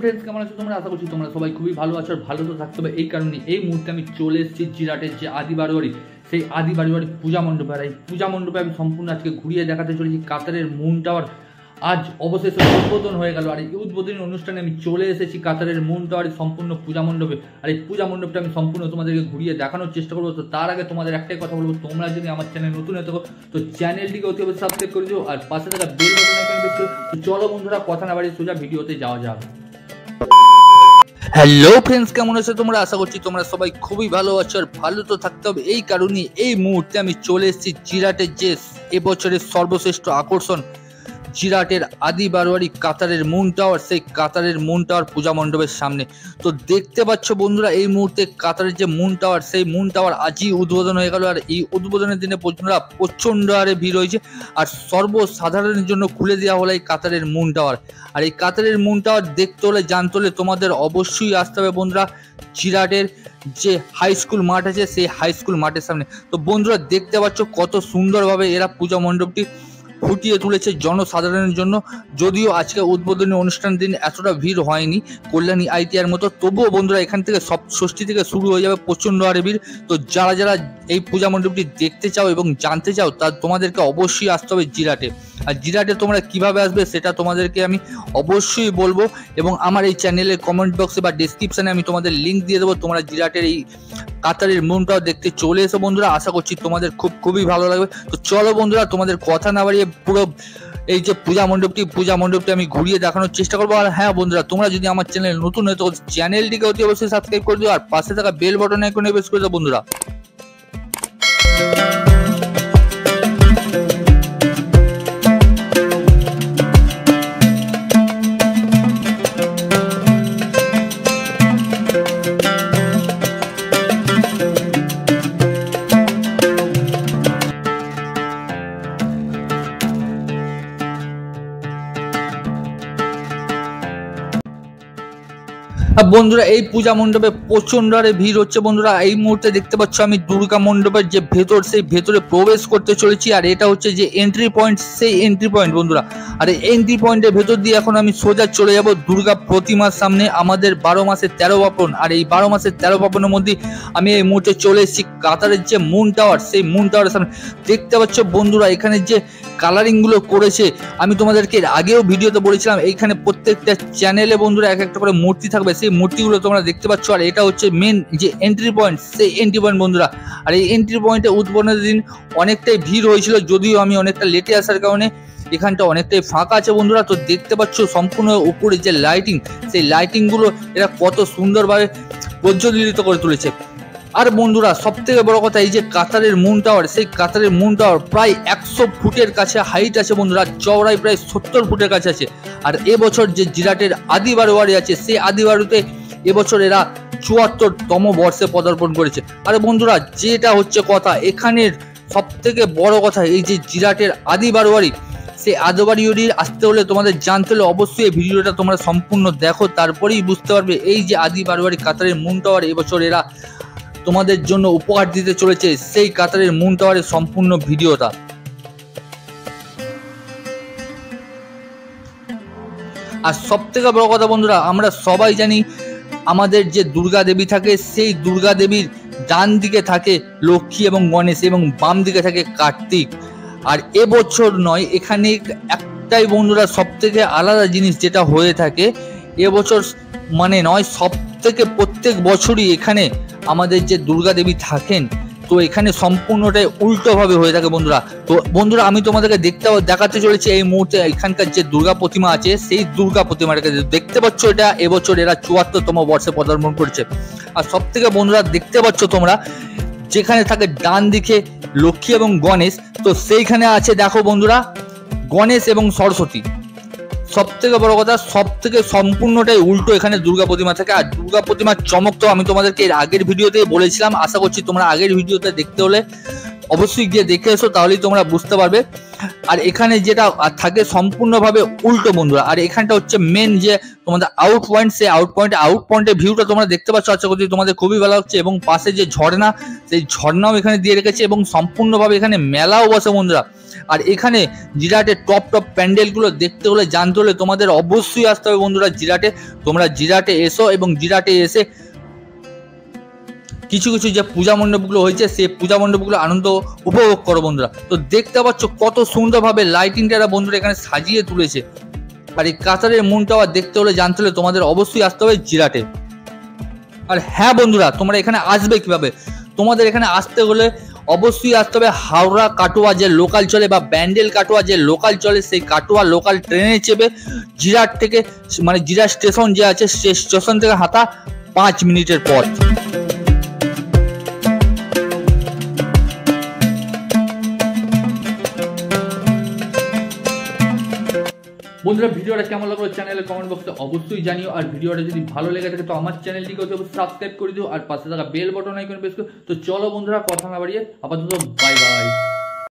Friends, কেমন আছো তোমরা? আশা করছি তোমরা সবাই খুবই ভালো আছো আর ভালো তো থাকতে হবে। এই কারণে এই মুহূর্তে আমি চলে এসেছি জিরাটের যে আদি বারোয়ারি, সেই আদি বারোয়ারি পূজা মণ্ডপে। আর এই পূজা মণ্ডপে আমি সম্পূর্ণ আজকে ঘুরিয়ে দেখাতে চলেছি কাতারের মুন টাওয়ার। আজ অবশেষে উদ্বোধন হয়ে গেল, আর এই উদ্বোধনী অনুষ্ঠানে আমি চলে এসেছি কাতারের মুন টাওয়ারের সম্পূর্ণ পূজা মণ্ডপে। আর এই পূজা মণ্ডপটা আমি সম্পূর্ণ তোমাদেরকে ঘুরিয়ে দেখানোর চেষ্টা করবো। তো তার আগে তোমাদের একটাই কথা বলবো, তোমরা যদি আমার চ্যানেল নতুন হয়ে থাকো তো চ্যানেলটিকে অতি অবশ্যই সাবস্ক্রাইব করে দিও আর পাশে থাকা বেল বাটন আইকন প্রেস করো। তো চলো বন্ধুরা, কথা না বাড়িয়ে সোজা ভিডিওতে যাওয়া যাবে। হ্যালো ফ্রেন্ডস, কেমন আছো তোমরা? আশা করছি তোমরা সবাই খুবই ভালো আছো আর ভালো তো থাকতে হবে। এই কারণে এই মুহূর্তে আমি চলে এসেছি জিরাটের যে এবছরের সর্বশ্রেষ্ঠ আকর্ষণ, জিরাটের আদি বারোয়ারি কাতারের মুন টাওয়ার, সেই কাতারের মুন টাওয়ার পূজা মণ্ডপের সামনে। তো দেখতে পাচ্ছ বন্ধুরা, এই মুহূর্তে কাতারের যে মুন টাওয়ার, সেই মুন টাওয়ার আজই উদ্বোধন হয়ে গেল। আর এই উদ্বোধনের দিনে বন্ধুরা প্রচণ্ড হারে ভিড় হয়েছে আর সর্বসাধারণের জন্য খুলে দেওয়া হলো এই কাতারের মুন টাওয়ার। আর এই কাতারের মুন টাওয়ার দেখতে হলে জানতে হলে তোমাদের অবশ্যই আসতে হবে বন্ধুরা জিরাটের যে হাই স্কুল মাঠ আছে, সেই হাই স্কুল মাঠের সামনে। তো বন্ধুরা দেখতে পাচ্ছ কত সুন্দরভাবে এরা পূজা মণ্ডপটি ফুটিয়ে তুলেছে জনসাধারণের জন্য। যদিও আজকে উদ্বোধনী অনুষ্ঠান দিন এতটা ভিড় হয়নি কল্যাণী আইটিআর মতো, তবুও বন্ধুরা এখান থেকে ষষ্ঠী থেকে শুরু হয়ে যাবে প্রচণ্ড হারে ভিড়। তো যারা যারা এই পূজা মণ্ডপটি দেখতে চাও এবং জানতে চাও, তা তোমাদেরকে অবশ্যই আসতে হবে জিরাটে। আর জিরাটে তোমরা কিভাবে আসবে সেটা তোমাদেরকে আমি অবশ্যই বলবো, এবং আমার এই চ্যানেলের কমেন্ট বক্সে বা ডিসক্রিপশানে আমি তোমাদের লিঙ্ক দিয়ে দেবো। তোমরা জিরাটের এই কাতারের মুনটাও দেখতে চলে এসো বন্ধুরা, আশা করছি তোমাদের খুবই ভালো লাগবে। তো চলো বন্ধুরা, তোমাদের কথা না বাড়িয়ে পুরো এই যে পূজা মণ্ডপটি আমি ঘুরিয়ে দেখানোর চেষ্টা করবো। আর হ্যাঁ বন্ধুরা, তোমরা যদি আমার চ্যানেল নতুন হয় তো চ্যানেলটিকে অতি অবশ্যই সাবস্ক্রাইব করে দিও আর পাশে থাকা বেল বাটন আইকনে প্রেস করে দাও বন্ধুরা। বন্ধুরা এই পূজা মণ্ডপে প্রচন্ড হারে ভিড় হচ্ছে বন্ধুরা। এই মুহূর্তে দেখতে পাচ্ছ আমি দুর্গা মণ্ডপের যে ভেতর, সেই ভেতরে প্রবেশ করতে চলেছি। আর এটা হচ্ছে যে এন্ট্রি পয়েন্ট, সেই এন্ট্রি পয়েন্ট বন্ধুরা। আর এই এন্ট্রি পয়েন্টের ভেতর দিয়ে এখন আমি সোজা চলে যাব দুর্গা প্রতিমার সামনে, আমাদের 12 মাসের 13 পার্বণ। আর এই 12 মাসের 13 পার্বণের মধ্যে আমি এই মুহূর্তে চলে এসেছি কাতারের যে মুন টাওয়ার, সেই মুন টাওয়ারের সামনে। দেখতে পাচ্ছ বন্ধুরা এখানে যে কালারিং গুলো করেছে, আমি তোমাদেরকে আগেও ভিডিওতে বলেছিলাম এইখানে প্রত্যেকটা চ্যানেলে বন্ধুরা এক একটা করে মূর্তি থাকবে, সেই মূর্তিগুলো তোমরা দেখতে পাচ্ছ। আর এটা হচ্ছে মেন যে এন্ট্রি পয়েন্ট, সেই এন্ট্রি পয়েন্ট বন্ধুরা। আর এই এন্ট্রি পয়েন্টে উদ্বোধনের দিন অনেকটাই ভিড় হয়েছিল, যদিও আমি অনেকটা লেটে আসার কারণে এখানটা অনেকটাই ফাঁকা আছে বন্ধুরা। তো দেখতে পাচ্ছ সম্পূর্ণ উপরে যে লাইটিং, সেই লাইটিং গুলো এরা কত সুন্দরভাবে প্রজ্বলিত করে তুলেছে। আর বন্ধুরা সব থেকে বড় কথা, এই যে কাতারের মুন টাওয়ার, সেই কাতারের মুন টাওয়ার প্রায় 100 ফুটের কাছে হাইট আছে বন্ধুরা, চওড়াই প্রায় 70 ফুটের কাছে আছে। আর এবছর যে জিরাটের আদি বারোয়ারি আছে, সেই আদি বারোয়ারিতে এবছর এরা 74তম বর্ষে পদার্পণ করেছে। আর বন্ধুরা যেটা হচ্ছে কথা, এখানের সব থেকে বড় কথা, এই যে জিরাটের আদি বারোয়ারি, সেই আদি বারোয়ারি আসতে হলে তোমাদের জানতে হলে অবশ্যই এই ভিডিওটা তোমরা সম্পূর্ণ দেখো, তারপরেই বুঝতে পারবে এই যে আদি বারোয়ারি কাতারের মুন টাওয়ার এবছর এরা তোমাদের জন্য উপহার দিতে চলেছে, সেই কাতারের মুন টাওয়ারের সম্পূর্ণ ভিডিওটা। আর সব থেকে বড় কথা বন্ধুরা, আমরা সবাই জানি আমাদের যে দুর্গা দেবী থাকে, সেই দুর্গা দেবীর ডান দিকে থাকে লক্ষ্মী এবং গণেশ এবং বাম দিকে থাকে কার্তিক। আর এবছর নয়, এখানে একটাই বন্ধুরা সব থেকে আলাদা জিনিস যেটা হয়ে থাকে এবছর, মানে নয়, সব থেকে প্রত্যেক বছরই এখানে আমাদের যে দুর্গা দেবী থাকেন, তো এখানে সম্পূর্ণটাই উল্টোভাবে হয়ে থাকে বন্ধুরা। তো বন্ধুরা আমি তোমাদেরকে দেখাতে চলেছি এই মুহূর্তে এখানকার যে দুর্গা প্রতিমা আছে, সেই দুর্গা প্রতিমাটাকে দেখতে পাচ্ছ, এটা এবছর এরা 74তম বর্ষে পদার্পণ করেছে। আর সব থেকে বন্ধুরা দেখতে পাচ্ছ তোমরা যেখানে থাকে ডান দিকে লক্ষ্মী এবং গণেশ, তো সেইখানে আছে দেখো বন্ধুরা গণেশ এবং সরস্বতী। সব থেকে বড় কথা, সব থেকে সম্পূর্ণটাই উল্টো এখানে দুর্গা প্রতিমা থাকে। আর দুর্গা প্রতিমার চমক তো আমি তোমাদেরকে এর আগের ভিডিওতে বলেছিলাম, আশা করছি তোমরা আগের ভিডিওতে দেখতে হলে অবশ্যই গিয়ে দেখে এসো, তাহলেই তোমরা বুঝতে পারবে। আর এখানে যেটা থাকে সম্পূর্ণভাবে উল্টো বন্ধুরা। আর এখানটা হচ্ছে মেন যে তোমাদের আউট পয়েন্ট, সেই আউট পয়েন্টের ভিউটা তোমরা দেখতে পাচ্ছ, আশা করছি তোমাদের খুবই ভালো লাগছে। এবং পাশে যে ঝর্ণা, সেই ঝর্ণাও এখানে দিয়ে রেখেছে এবং সম্পূর্ণভাবে এখানে মেলাও বসে বন্ধুরা। আর এখানে জিরাটের টপ প্যান্ডেলগুলো দেখতে হলে জানতে হলে তোমাদের অবশ্যই আসতে হবে বন্ধুরা জিরাটে। তোমরা জিরাটে এসো এবং জিরাটে এসে কিছু কিছু যে পূজা মণ্ডপগুলো হয়েছে সেই পূজা মণ্ডপগুলো আনন্দ উপভোগ করো বন্ধুরা। তো দেখতে পাচ্ছ কত সুন্দরভাবে লাইটিংটা বন্ধুরা এখানে সাজিয়ে তুলেছে। আর এই কাতারের মুনটা দেখতে হলে জানতে হলে তোমাদের অবশ্যই আসতে হবে জিরাটে। আর হ্যাঁ বন্ধুরা, তোমরা এখানে আসবে কিভাবে? তোমাদের এখানে আসতে হলে অবশ্যই আসতে হবে হাওড়া কাটোয়া যে লোকাল চলে বা ব্যান্ডেল কাটোয়া যে লোকাল চলে, সেই কাটোয়া লোকাল ট্রেনে চেপে জিরাট থেকে মানে জিরাট স্টেশন যে আছে সেই স্টেশন থেকে হাঁটা 5 মিনিটের পথ। বন্ধুরা ভিডিওটা কেমন লাগলো চ্যানেলে কমেন্ট বক্সে অবশ্যই জানিও। আর ভিডিওটা যদি ভালো লেগে থাকে তো আমার চ্যানেলটিকে সাবস্ক্রাইব করে দিও আর পাশে থাকা বেল বাটন আইকন প্রেস করো। তো চলো বন্ধুরা কথা না বাড়িয়ে আপাতত বাই বাই।